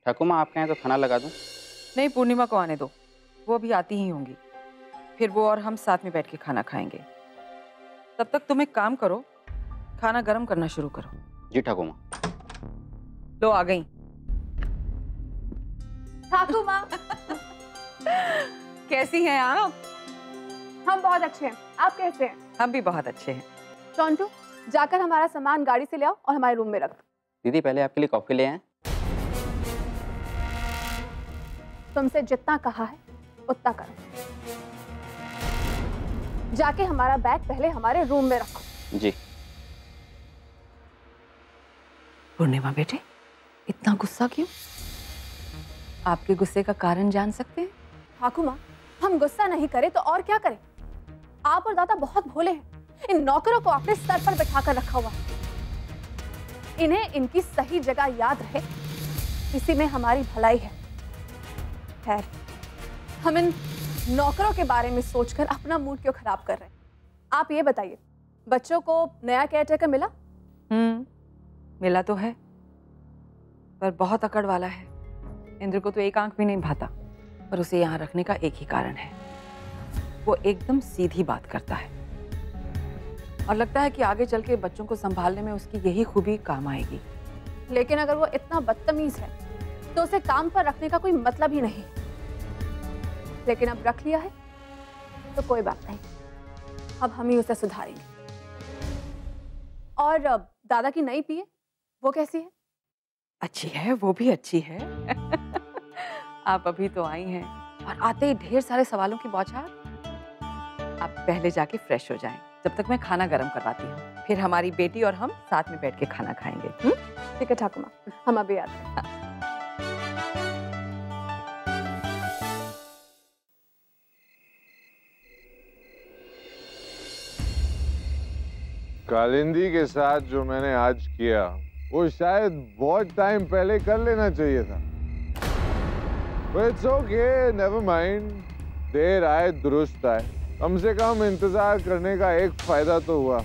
ठाकुर माँ आपके यहाँ तो खाना लगा दूं? नहीं, पूर्णिमा को आने दो, वो अभी आती ही होंगी। फिर वो और हम साथ में बैठ के खाना खाएंगे। तब तक तुम एक काम करो, खाना गर्म करना शुरू करो। जी ठाकुर माँ। लो आ गई। ठाकुर माँ। कैसी हैं आप? हम बहुत अच्छे हैं, आप कैसे हैं? हम भी बहुत अच्छे हैं। चौंटू, जाकर हमारा सामान गाड़ी से ले आओ और हमारे रूम में रख दो। दीदी पहले आपके लिए कॉफी ले आए। तुमसे जितना कहा है उतना करो। जाके हमारा बैग पहले हमारे रूम में रखो। जी। पूर्णिमा बेटे, इतना गुस्सा क्यों? आपके गुस्से का कारण जान सकते हैं? ठाकुर माँ, हम गुस्सा नहीं करें तो और क्या करें? आप और दादा बहुत भोले हैं। इन नौकरों को अपने सर पर बैठाकर रखा हुआ है। इन्हें इनकी सही जगह याद रहे, इसी में हमारी भलाई है। खैर, हम इन नौकरों के बारे में सोचकर अपना मूड क्यों खराब कर रहे हैं? आप ये बताइए, बच्चों को नया केयरटेकर मिला? मिला तो है, पर बहुत अकड़ वाला है। इंद्र को तो एक आंख भी नहीं भाता, पर उसे यहाँ रखने का एक ही कारण है, वो एकदम सीधी बात करता है और लगता है कि आगे चल के बच्चों को संभालने में उसकी यही खूबी काम आएगी। लेकिन अगर वो इतना बदतमीज है तो उसे काम पर रखने का कोई मतलब ही नहीं। लेकिन अब रख लिया है तो कोई बात नहीं, अब हम ही उसे सुधारेंगे। और दादा की नई पीए, वो कैसी है? अच्छी है, वो भी अच्छी है। आप अभी तो आई हैं और आते ही ढेर सारे सवालों की बौछार। आप पहले जाके फ्रेश हो जाएं, जब तक मैं खाना गर्म करवाती हूँ। फिर हमारी बेटी और हम साथ में बैठ के खाना खाएंगे। ठीक है ठाकुर माँ, हम अभी आते हैं। कालिंदी के साथ जो मैंने आज किया वो शायद बहुत टाइम पहले कर लेना चाहिए था। It's okay, never mind. देर आए दुरुस्त आए। कम से कम इंतजार करने का एक फायदा तो हुआ।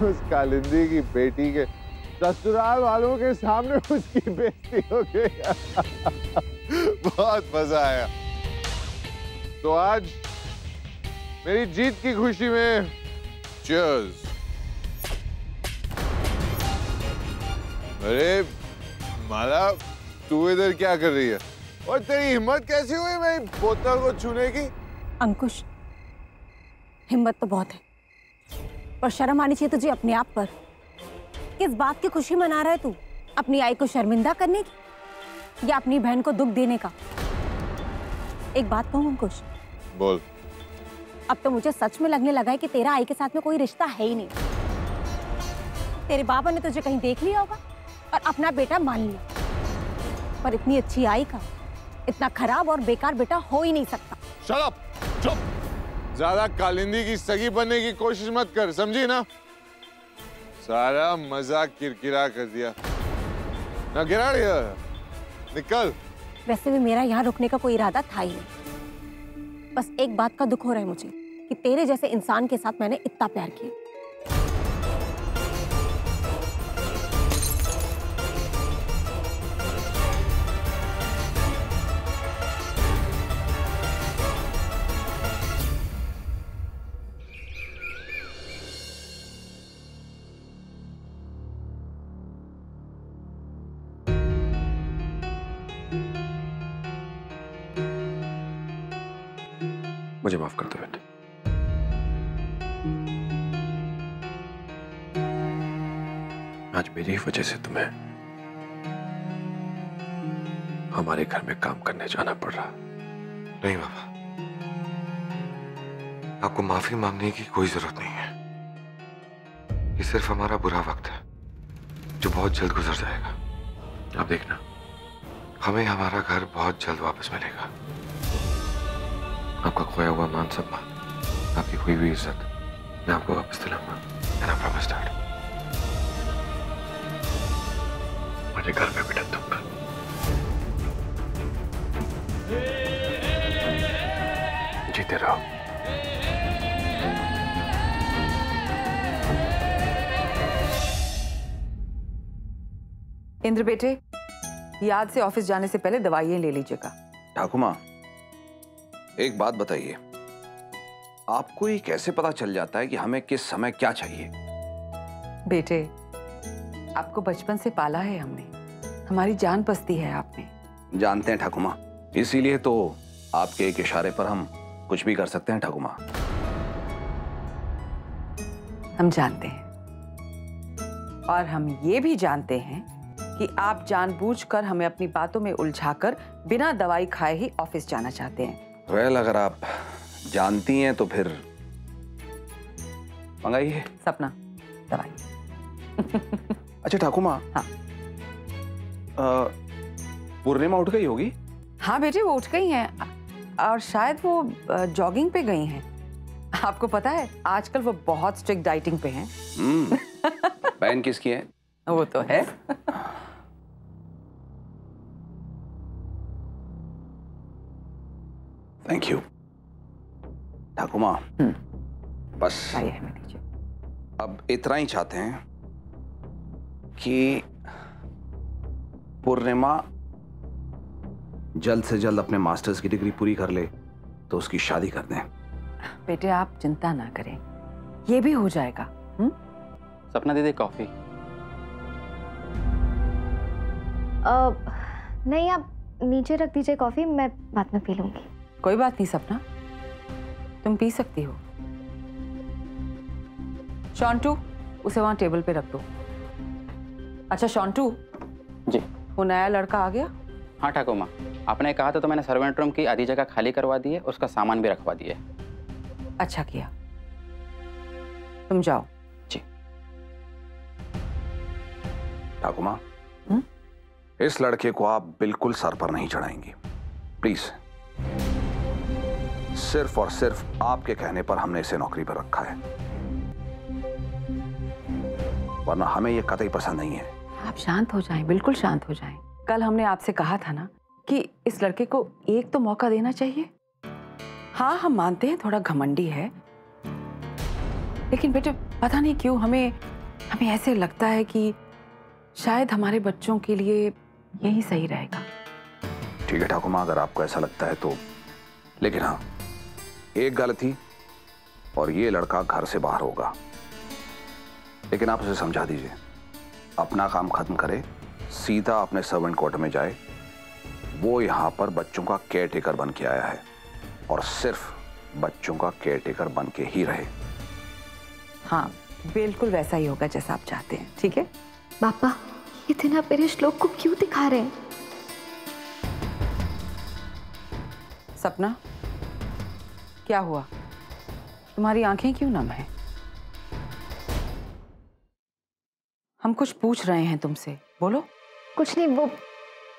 उस कालिंदी की बेटी के ससुराल वालों के सामने उसकी बेइज्जती हो गई। बहुत मजा आया। तो आज मेरी जीत की खुशी में चीयर्स। अरे माला, तू इधर क्या कर रही है? और तेरी हिम्मत कैसी हुई मेरी बोतल को छूने की? अंकुश, हिम्मत तो बहुत है, पर शर्म आनी चाहिए तुझे अपने आप पर। किस बात की खुशी मना रहा है तू? अपनी आई को शर्मिंदा करने की या अपनी बहन को दुख देने का? एक बात कहूं अंकुश, बोल। अब तो मुझे सच में लगने लगा है कि तेरा आई के साथ में कोई रिश्ता है ही नहीं। तेरे बाबा ने तुझे कहीं देख लिया होगा और अपना बेटा मान लिया, पर इतनी अच्छी आई का इतना खराब और बेकार बेटा हो ही नहीं सकता। शट अप, चुप। ज्यादा कालिंदी की सगी बनने की कोशिश मत कर, समझी ना? सारा मजाक किरकिरा कर दिया ना। गिरा दिया, निकल। वैसे भी मेरा यहाँ रुकने का कोई इरादा था ही नहीं। बस एक बात का दुख हो रहा है मुझे कि तेरे जैसे इंसान के साथ मैंने इतना प्यार किया। मुझे माफ कर दो बेटे। आज मेरी वजह से तुम्हें हमारे घर में काम करने जाना पड़ रहा। नहीं बाबा, आपको माफी मांगने की कोई जरूरत नहीं है। ये सिर्फ हमारा बुरा वक्त है जो बहुत जल्द गुजर जाएगा। आप देखना, हमें हमारा घर बहुत जल्द वापस मिलेगा। आपका खोया हुआ मान सम्मान, आपकी खोई हुई इज्जत मैं आपको वापस दिलाऊंगा। And I promise dad. मुझे घर में बिठा दूंगा। जीते रहो। इंद्र बेटे, याद से ऑफिस जाने से पहले दवाइयाँ ले लीजिएगा। ठाकुर माँ, एक बात बताइए, आपको ये कैसे पता चल जाता है कि हमें किस समय क्या चाहिए? बेटे, आपको बचपन से पाला है हमने, हमारी जान बसती है आप में। जानते हैं ठाकुर माँ, इसीलिए तो आपके एक इशारे पर हम कुछ भी कर सकते हैं ठाकुर माँ। हम जानते हैं, और हम ये भी जानते हैं कि आप जानबूझकर हमें अपनी बातों में उलझाकर बिना दवाई खाए ही ऑफिस जाना चाहते हैं। वेल, अगर आप जानती हैं तो फिर मंगाइए। सपना, दवाई। अच्छा ठाकुर माँ, हाँ। पूर्णिमा उठ गई होगी? हाँ बेटे, वो उठ गई हैं और शायद वो जॉगिंग पे गई हैं। आपको पता है आजकल वो बहुत स्ट्रिक्ट डाइटिंग पे हैं। बहन किसकी है? वो तो है। थैंक यू ठाकुर माँ। बस अब इतना ही चाहते हैं कि पूर्णिमा जल्द से जल्द अपने मास्टर्स की डिग्री पूरी कर ले तो उसकी शादी कर दें। बेटे आप चिंता ना करें, ये भी हो जाएगा। सपना दीदी कॉफी। नहीं, आप नीचे रख दीजिए कॉफी, मैं बाद में पी लूंगी। कोई बात नहीं सपना, तुम पी सकती हो। शॉन्टू, उसे वहां टेबल पे रख दो। अच्छा शॉन्टू जी, वो नया लड़का आ गया? हाँ ठाकुर माँ, आपने कहा था तो मैंने सर्वेंट रूम की आधी जगह खाली करवा दी है, उसका सामान भी रखवा दिया है। अच्छा किया, तुम जाओ। जी। ठाकुर माँ, इस लड़के को आप बिल्कुल सर पर नहीं चढ़ाएंगी, प्लीज। सिर्फ और सिर्फ आपके कहने पर हमने इसे नौकरी पर रखा है, वरना हमें यह कतई पसंद नहीं है। आप शांत हो जाएं, बिल्कुल शांत हो जाएं। कल हमने आपसे कहा था ना कि इस लड़के को एक तो मौका देना चाहिए। हाँ हम मानते हैं थोड़ा घमंडी है, लेकिन बेटे पता नहीं क्यों हमें ऐसे लगता है कि शायद हमारे बच्चों के लिए यही सही रहेगा। ठीक है ठाकुर माँ, अगर आपको ऐसा लगता है तो, लेकिन हाँ एक गलती, और ये लड़का घर से बाहर होगा। लेकिन आप उसे समझा दीजिए, अपना काम खत्म करे, सीधा अपने सर्वेंट क्वार्टर में जाए। वो यहाँ पर बच्चों का केयर टेकर बन के आया है और सिर्फ बच्चों का केयर टेकर बन के ही रहे। हाँ बिल्कुल वैसा ही होगा जैसा आप चाहते हैं। ठीक है पापा, ये दिन आप मेरे श्लोक को क्यों दिखा रहे हैं? सपना क्या हुआ, तुम्हारी आंखें क्यों नम हैं? हम कुछ पूछ रहे हैं तुमसे, बोलो। कुछ नहीं, वो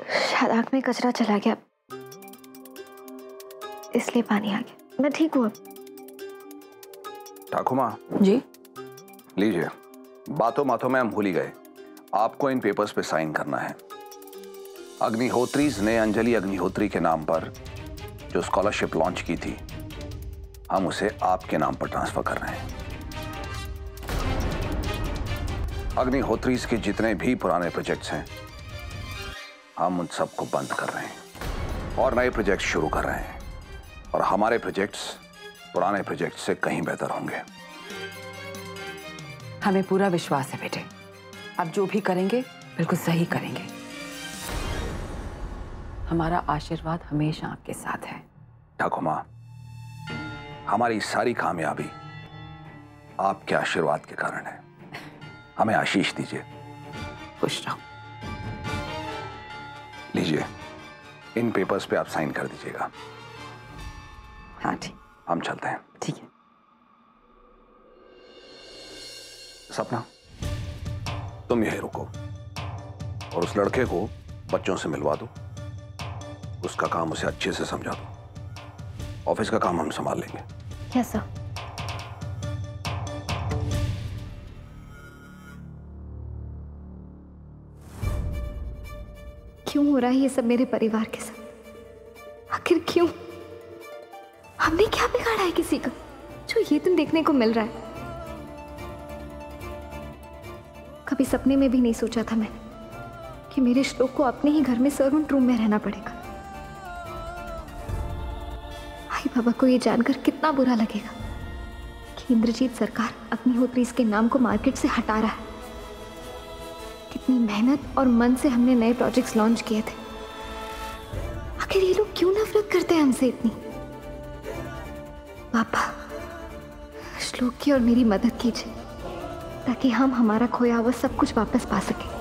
शायद आंख में कचरा चला गया, इसलिए पानी आ गया। मैं ठीक हूँ अब। ठाकुर माँ जी, लीजिए, बातों बातों में हम भूल ही गए, आपको इन पेपर्स पे साइन करना है। अग्निहोत्रीज ने अंजलि अग्निहोत्री के नाम पर जो स्कॉलरशिप लॉन्च की थी, हम उसे आपके नाम पर ट्रांसफर कर रहे हैं। अग्निहोत्रीज के जितने भी पुराने प्रोजेक्ट्स हैं, हम उन सबको बंद कर रहे हैं और नए प्रोजेक्ट्स शुरू कर रहे हैं। और हमारे प्रोजेक्ट्स पुराने प्रोजेक्ट्स से कहीं बेहतर होंगे। हमें पूरा विश्वास है बेटे, आप जो भी करेंगे बिल्कुल सही करेंगे। हमारा आशीर्वाद हमेशा आपके साथ है। ठाकुर माँ, हमारी सारी कामयाबी आपके आशीर्वाद के कारण है। हमें आशीष दीजिए। खुश रहो। लीजिए, इन पेपर्स पे आप साइन कर दीजिएगा। हाँ ठीक, हम चलते हैं। ठीक है। सपना, तुम यहीं रुको और उस लड़के को बच्चों से मिलवा दो। उसका काम उसे अच्छे से समझा दो। ऑफिस का काम हम संभाल लेंगे। Yes sir. क्यों हो रहा है ये सब मेरे परिवार के साथ? आखिर क्यों? हमने क्या बिगाड़ा है किसी का जो ये दिन देखने को मिल रहा है? कभी सपने में भी नहीं सोचा था मैंने कि कि मेरे श्लोक को अपने ही घर में सर्वेंट रूम में रहना पड़ेगा। भाई बाबा को ये जानकर कितना बुरा लगेगा कि इंद्रजीत सरकार अग्निहोत्री इसके नाम को मार्केट से हटा रहा है। कितनी मेहनत और मन से हमने नए प्रोजेक्ट्स लॉन्च किए थे। आखिर ये लोग क्यों नफरत करते हैं हमसे इतनी? पापा, श्लोक की और मेरी मदद कीजिए ताकि हम हमारा खोया हुआ सब कुछ वापस पा सकें।